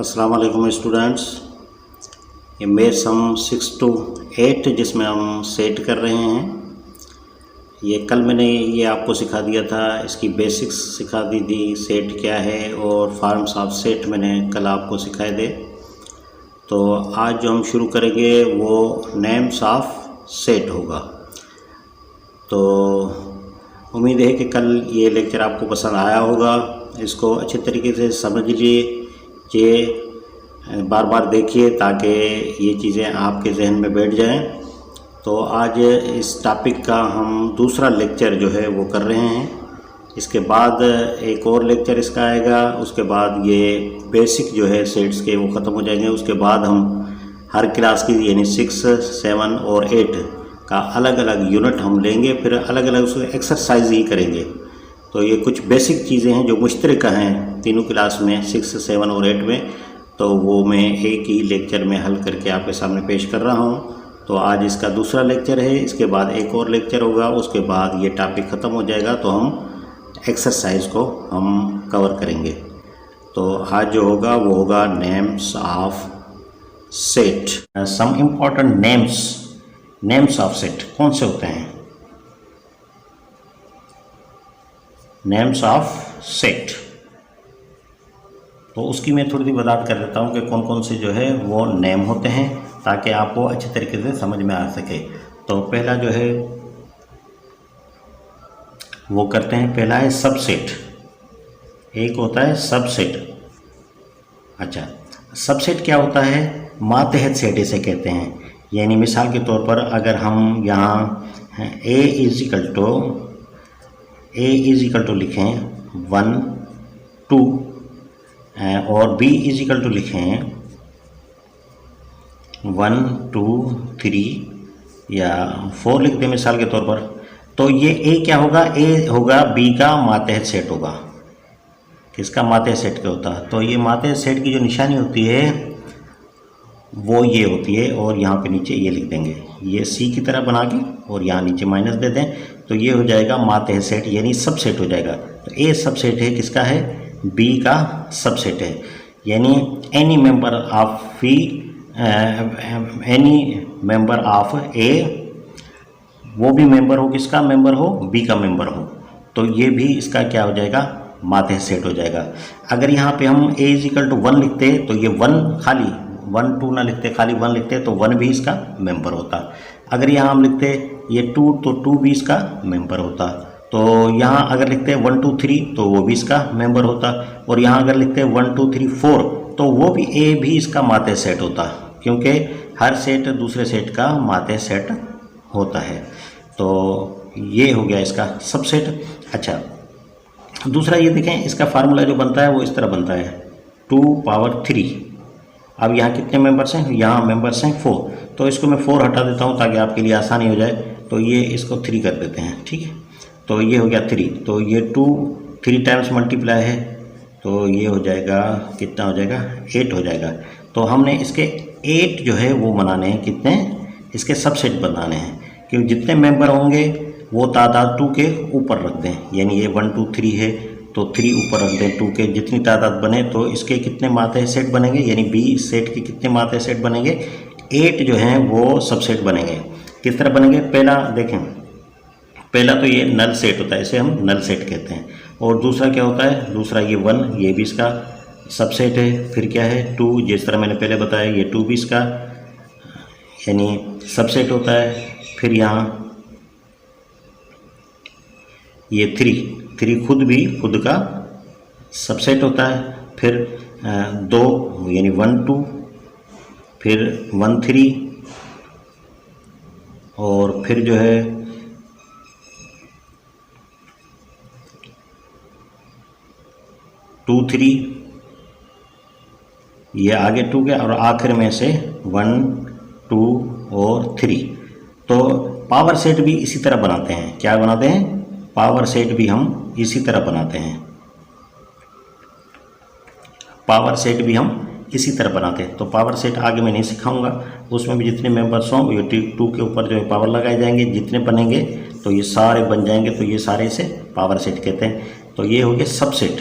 अस्सलाम वालेकुम स्टूडेंट्स। ये मेर सम 6 to 8 जिसमें हम सेट कर रहे हैं। ये कल मैंने ये आपको सिखा दिया था, इसकी बेसिक्स सिखा दी थी, सेट क्या है और फॉर्म्स ऑफ सेट मैंने कल आपको सिखाए थे। तो आज जो हम शुरू करेंगे वो नेम्स ऑफ सेट होगा। तो उम्मीद है कि कल ये लेक्चर आपको पसंद आया होगा। इसको अच्छे तरीके से समझ लिए, ये बार बार देखिए ताकि ये चीज़ें आपके जहन में बैठ जाएं। तो आज इस टॉपिक का हम दूसरा लेक्चर जो है वो कर रहे हैं। इसके बाद एक और लेक्चर इसका आएगा, उसके बाद ये बेसिक जो है सेट्स के वो ख़त्म हो जाएंगे। उसके बाद हम हर क्लास की यानी 6, 7 और 8 का अलग अलग यूनिट हम लेंगे, फिर अलग अलग उसको एक्सरसाइज ही करेंगे। तो ये कुछ बेसिक चीज़ें हैं जो मुश्तरक हैं तीनों क्लास में, 6, 7 और 8 में। तो वो मैं एक ही लेक्चर में हल करके आपके सामने पेश कर रहा हूँ। तो आज इसका दूसरा लेक्चर है, इसके बाद एक और लेक्चर होगा, उसके बाद ये टॉपिक ख़त्म हो जाएगा तो हम एक्सरसाइज को हम कवर करेंगे। तो आज जो होगा वो होगा names of set. Some important names of set कौन से होते हैं? नेम्स ऑफ सेट, तो उसकी मैं थोड़ी सी वजाहत कर देता हूँ कि कौन कौन से जो है वो नेम होते हैं ताकि आपको अच्छे तरीके से समझ में आ सके। तो पहला जो है वो करते हैं, पहला है सबसेट। एक होता है सबसेट। अच्छा, सबसेट क्या होता है? मातहत सेट इसे कहते हैं। यानी मिसाल के तौर पर अगर हम यहाँ ए इज इक्वल टू लिखें 1, 2 और b इज इक्वल टू लिखें 1, 2, 3 या 4 लिख दें मिसाल के तौर पर, तो ये a क्या होगा? a होगा b का मातहत सेट होगा। किसका मातहत सेट का होता है? तो ये मातहत सेट की जो निशानी होती है वो ये होती है, और यहाँ पे नीचे ये लिख देंगे, ये C की तरह बना के और यहाँ नीचे माइनस दे दें, तो ये हो जाएगा मातहत सेट यानी सबसेट हो जाएगा। तो A सबसेट है, किसका है? B का सबसेट है। यानी एनी मेंबर ऑफ A, वो भी मेंबर हो, किसका मेंबर हो? B का मेंबर हो, तो ये भी इसका क्या हो जाएगा? मातहत सेट हो जाएगा। अगर यहाँ पे हम A इज इक्वल टू 1 लिखते तो ये 1 खाली 1, 2 ना लिखते, खाली 1 लिखते तो 1 भी इसका मेंबर होता। अगर यहाँ हम लिखते ये 2 तो 2 भी इसका मेंबर होता। तो यहाँ अगर लिखते 1, 2, 3 तो वो भी इसका मेंबर होता। और यहाँ अगर लिखते 1, 2, 3, 4 तो वो भी A भी इसका मातहत सेट होता, क्योंकि हर सेट दूसरे सेट का मातहत सेट होता है। तो ये हो गया इसका सबसेट। अच्छा, दूसरा ये देखें, इसका फार्मूला जो बनता है वो इस तरह बनता है 2 पावर 3। अब यहाँ कितने मेंबर्स हैं? यहाँ मेंबर्स हैं 4, तो इसको मैं 4 हटा देता हूँ ताकि आपके लिए आसानी हो जाए। तो ये इसको 3 कर देते हैं, ठीक है। तो ये हो गया 3, तो ये 2 3 टाइम्स मल्टीप्लाई है, तो ये हो जाएगा, कितना हो जाएगा? 8 हो जाएगा। तो हमने इसके 8 जो है वो बनाने हैं, कितने? इसके सबसेट बनाने हैं, क्योंकि जितने मेंबर होंगे वो तादाद 2 के ऊपर रख दें। यानी ये 1, 2, 3 है तो 3 ऊपर रख दें 2 के, जितनी तादाद बने तो इसके कितने मातहत सेट बनेंगे, यानी B सेट के कितने मातहत सेट बनेंगे? 8 जो हैं वो सबसेट बनेंगे। किस तरह बनेंगे? पहला देखें, पहला तो ये नल सेट होता है, इसे हम नल सेट कहते हैं। और दूसरा क्या होता है? दूसरा ये 1, ये भी इसका सबसेट है। फिर क्या है? 2, जिस तरह मैंने पहले बताया ये 2 भी इसका यानी सबसेट होता है। फिर यहाँ ये 3 खुद का सबसेट होता है। फिर 2 यानी 1, 2, फिर 1, 3 और फिर जो है 2, 3, ये आगे 2 के और आखिर में से 1, 2 और 3। तो पावर सेट भी इसी तरह बनाते हैं। क्या बनाते हैं? पावर सेट भी हम इसी तरह बनाते हैं। पावर सेट भी हम इसी तरह बनाते हैं। तो पावर सेट आगे मैं नहीं सिखाऊंगा, उसमें भी जितने मेंबर्स हों ये 2 के ऊपर जो है पावर लगाए जाएंगे, जितने बनेंगे तो ये सारे बन जाएंगे, तो ये सारे इसे पावर सेट कहते हैं। तो ये हो गया सबसेट।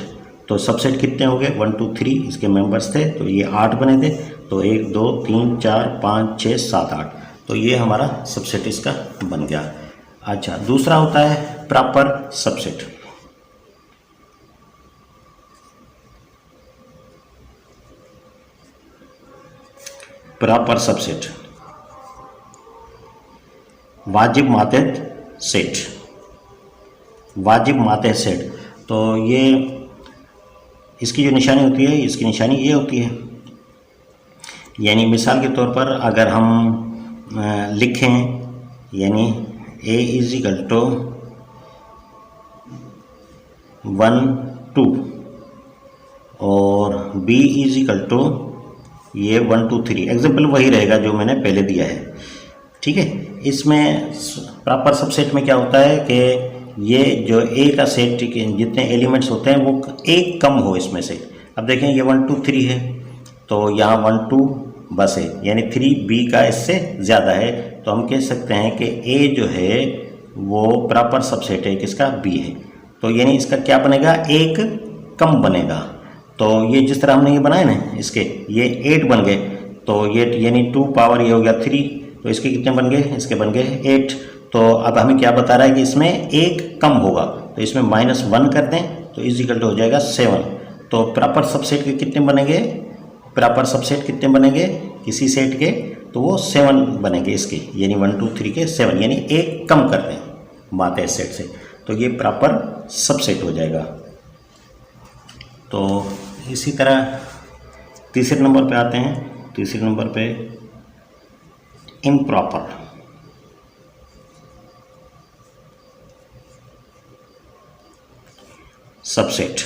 तो सबसेट कितने हो गए 1 2 3 इसके मेंबर्स थे, तो ये 8 बने थे। तो 1 2 3 4 5 6 7 8, तो ये हमारा सबसेट इसका बन गया। अच्छा, दूसरा होता है प्रॉपर सबसेट। प्रॉपर सबसेट वाजिब मातेहत सेट, वाजिब मातेहत सेट। तो ये इसकी जो निशानी होती है, इसकी निशानी ये होती है, यानी मिसाल के तौर पर अगर हम लिखें, यानी a इज इक्वल टू 1 2 और b इज इक्वल टू ये 1 2 3, एग्जाम्पल वही रहेगा जो मैंने पहले दिया है। ठीक है, इसमें प्रॉपर सबसेट में क्या होता है कि ये जो ए का सेट के जितने एलिमेंट्स होते हैं वो एक कम हो इसमें से। अब देखें ये 1 2 3 है, तो यहाँ 1 2 बस है, यानी 3 बी का इससे ज़्यादा है, तो हम कह सकते हैं कि ए जो है वो प्रॉपर सबसेट है किसका, बी है। तो यानी इसका क्या बनेगा, एक कम बनेगा। तो ये जिस तरह हमने ये बनाए ना, इसके ये 8 बन गए, तो ये यानी 2 पावर ये हो गया 3, तो इसके कितने बन गए, इसके बन गए 8। तो अब हमें क्या बता रहा है कि इसमें एक कम होगा, तो इसमें -1 कर दें तो इजिकल हो जाएगा 7। तो प्रॉपर सबसेट के कितने बनेंगे, प्रॉपर सबसेट कितने बनेंगे किसी सेट के, तो वो 7 बनेंगे इसके, यानी 1 2 3 के 7, यानी एक कम कर दें मातेहत सेट से, तो ये प्रॉपर सबसेट हो जाएगा। तो इसी तरह तीसरे नंबर पे आते हैं। तीसरे नंबर पे इम्प्रॉपर सबसेट,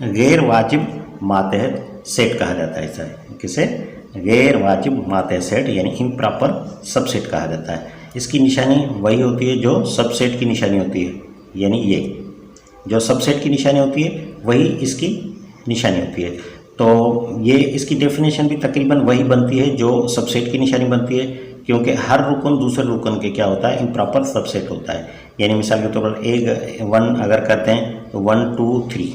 गैर वाजिब मातेहत सेट कहा जाता है इसे, किसे, गैर वाजिब मातेहत सेट यानी इम्प्रॉपर सबसेट कहा जाता है। इसकी निशानी वही होती है जो सबसेट की निशानी होती है, यानी ये जो सबसेट की निशानी होती है वही इसकी निशानी होती है। तो ये इसकी डेफिनेशन भी तकरीबन वही बनती है जो सबसेट की निशानी बनती है, क्योंकि हर रुकन दूसरे रुकन के क्या होता है, इम्प्रॉपर सबसेट होता है। यानी मिसाल के तौर पर एक 1 अगर करते हैं तो 1 2 3,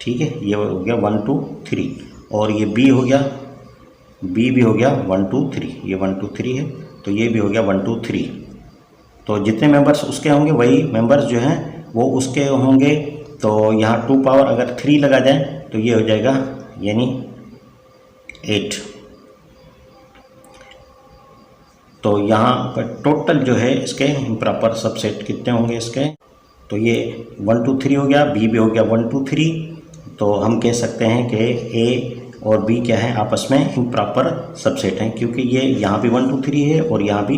ठीक है, ये हो गया 1 2 3, और ये बी हो गया, बी भी हो गया 1 2 3, ये 1 2 3 है, तो ये भी हो गया 1 2 3। तो जितने मेंबर्स उसके होंगे वही मेंबर्स जो हैं वो उसके होंगे। तो यहाँ 2 पावर अगर 3 लगा जाए तो ये हो जाएगा यानी 8। तो यहाँ पर टोटल जो है इसके इम्प्रॉपर सबसेट कितने होंगे इसके, तो ये 1 2 3 हो गया, बी भी हो गया 1 2 3। तो हम कह सकते हैं कि ए और बी क्या है, आपस में इम्प्रॉपर सबसेट हैं, क्योंकि ये यहाँ भी 1 2 3 है और यहाँ भी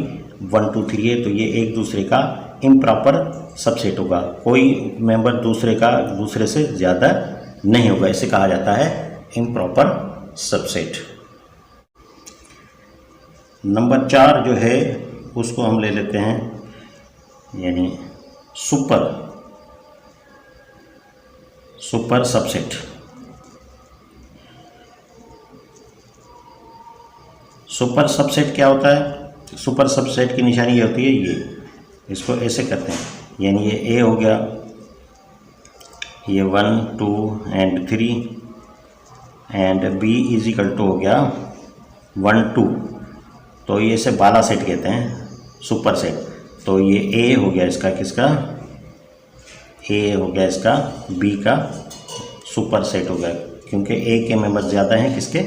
1 2 3 है, तो ये एक दूसरे का इम्प्रॉपर सबसेट होगा। कोई मेंबर दूसरे से ज़्यादा नहीं होगा, इसे कहा जाता है इम्प्रॉपर सबसेट। नंबर 4 जो है उसको हम ले लेते हैं, यानी सुपर सबसेट। सुपर सबसेट क्या होता है, सुपर सबसेट की निशानी ये होती है, ये इसको ऐसे करते हैं, यानी ये ए हो गया, ये 1 2 and 3 and b is equal to हो गया 1 2। तो ये इसे बाला सेट कहते हैं, सुपर सेट। तो ये ए हो गया इसका, किसका, ए हो गया इसका बी का सुपर सेट हो गया, क्योंकि ए के मेंबर ज़्यादा हैं किसके,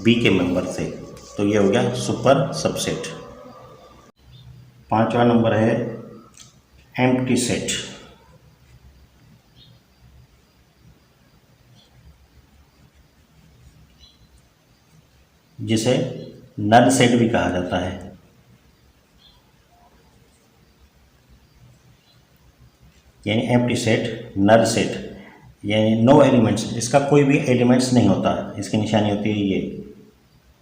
बी के मेंबर से, तो ये हो गया सुपर सबसेट। 5वां नंबर है एम्प्टी सेट, जिसे नल सेट भी कहा जाता है। यानी एम्प्टी सेट, नल सेट, यानी नो एलिमेंट्स, इसका कोई भी एलिमेंट्स नहीं होता, इसकी निशानी होती है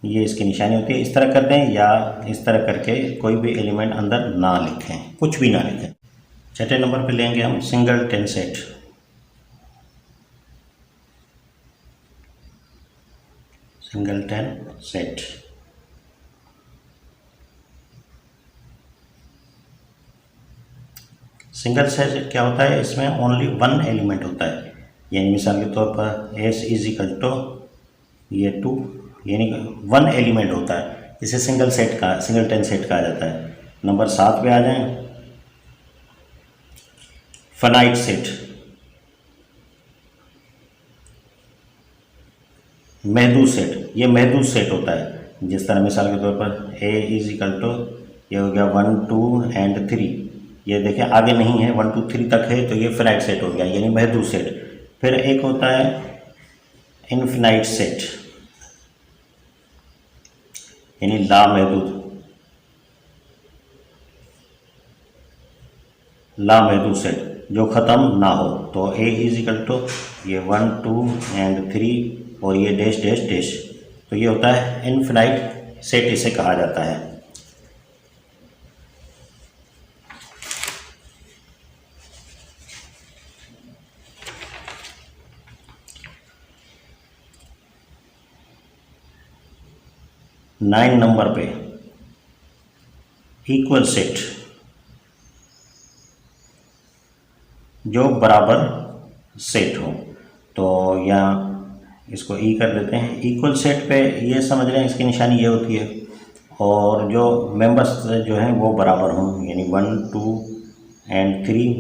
ये इसकी निशानी होती है। इस तरह करते हैं या इस तरह करके कोई भी एलिमेंट अंदर ना लिखें, कुछ भी ना लिखें। 6ठे नंबर पे लेंगे हम singleton set. Singleton set single set क्या होता है, इसमें ओनली वन एलिमेंट होता है, यानी मिसाल के तौर पर एस इज इक्वल टू ये 2, यानी वन एलिमेंट होता है, इसे सिंगलटन सेट कहा जाता है। नंबर 7 पे आ जाएं, फाइनाइट सेट, महदूद सेट। ये महदूद सेट होता है, जिस तरह मिसाल के तौर पर ए इज इक्वल टू ये हो गया 1 2 एंड 3, ये देखिए आगे नहीं है, 1 2 3 तक है, तो ये फाइनाइट सेट हो गया, यानी महदूद सेट। फिर एक होता है इनफिनाइट सेट, यानी लामहदूद सेट, जो ख़त्म ना हो। तो ए इज इक्वल टू ये 1 2 एंड 3 और ये डैश डैश डैश, तो ये होता है इनफिनाइट सेट, इसे कहा जाता है। नाइन नंबर पे इक्वल सेट, जो बराबर सेट हो। तो यहाँ इसको ई कर देते हैं। इक्वल सेट पे ये समझ रहे हैं, इसकी निशानी ये होती है, और जो मेंबर्स जो हैं वो बराबर हों, यानी 1 2 एंड 3,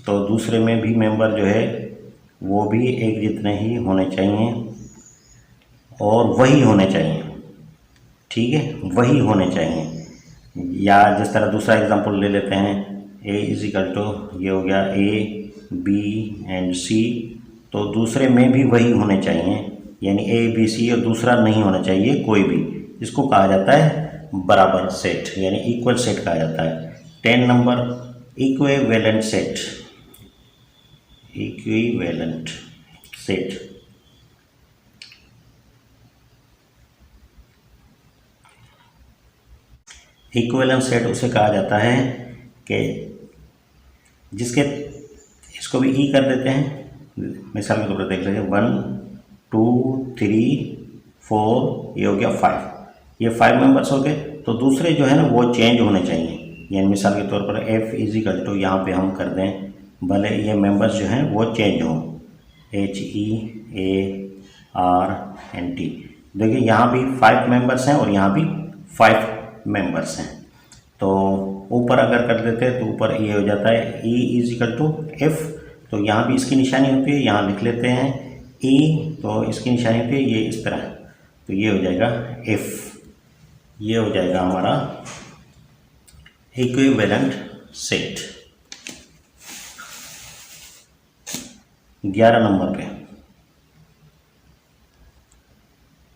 तो दूसरे में भी मेंबर जो है वो भी एक जितने ही होने चाहिए और वही होने चाहिए, ठीक है, वही होने चाहिए। या जिस तरह दूसरा एग्जांपल ले लेते हैं, ए इज इक्वल टू ये हो गया ए बी एंड सी, तो दूसरे में भी वही होने चाहिए, यानी ए बी सी, और दूसरा नहीं होना चाहिए कोई भी। इसको कहा जाता है बराबर सेट, यानी इक्वल सेट कहा जाता है। 10 number equivalent set, equivalent set, equivalent set उसे कहा जाता है कि जिसके, इसको भी ई कर देते हैं, मिसाल के तौर पर देख लीजिए 1 2 3 4, ये हो गया 5, ये 5 मेंबर्स हो गए, तो दूसरे जो है ना वो चेंज होने चाहिए। यानी मिसाल के तौर पर एफ इज इक्वल टू यहाँ पर हम कर दें, भले ये मेंबर्स जो हैं वो चेंज हों, HEARNT। देखिए यहाँ भी 5 मेंबर्स हैं और यहाँ भी 5 मेंबर्स हैं, तो ऊपर अगर कर देते हैं तो ऊपर ये हो जाता है E is equal to f, तो यहाँ भी इसकी निशानी होती है, यहाँ लिख लेते हैं E, तो इसकी निशानी होती है ये इस तरह, तो ये हो जाएगा एफ, ये हो जाएगा हमारा इक्विवेलेंट सेट। 11 नंबर पे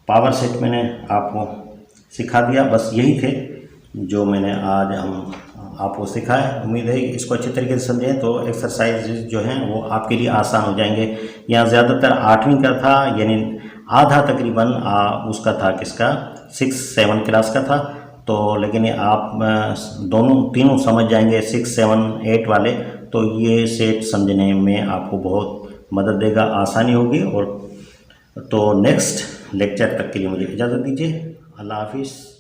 पावर सेट मैंने आपको सिखा दिया, बस यही थे जो मैंने आज हम आपको सिखाया। उम्मीद है इसको अच्छे तरीके से समझें तो एक्सरसाइज जो हैं वो आपके लिए आसान हो जाएंगे। यहाँ ज़्यादातर 8वीं का था, यानी आधा तकरीबन उसका था, किसका, 6 7 क्लास का था, तो लेकिन आप तीनों समझ जाएंगे 6 7 8 वाले, तो ये सेट समझने में आपको बहुत मदद देगा, आसानी होगी। और तो नेक्स्ट लेक्चर तक के लिए मुझे इजाज़त दीजिए। अल्लाह हाफिज़।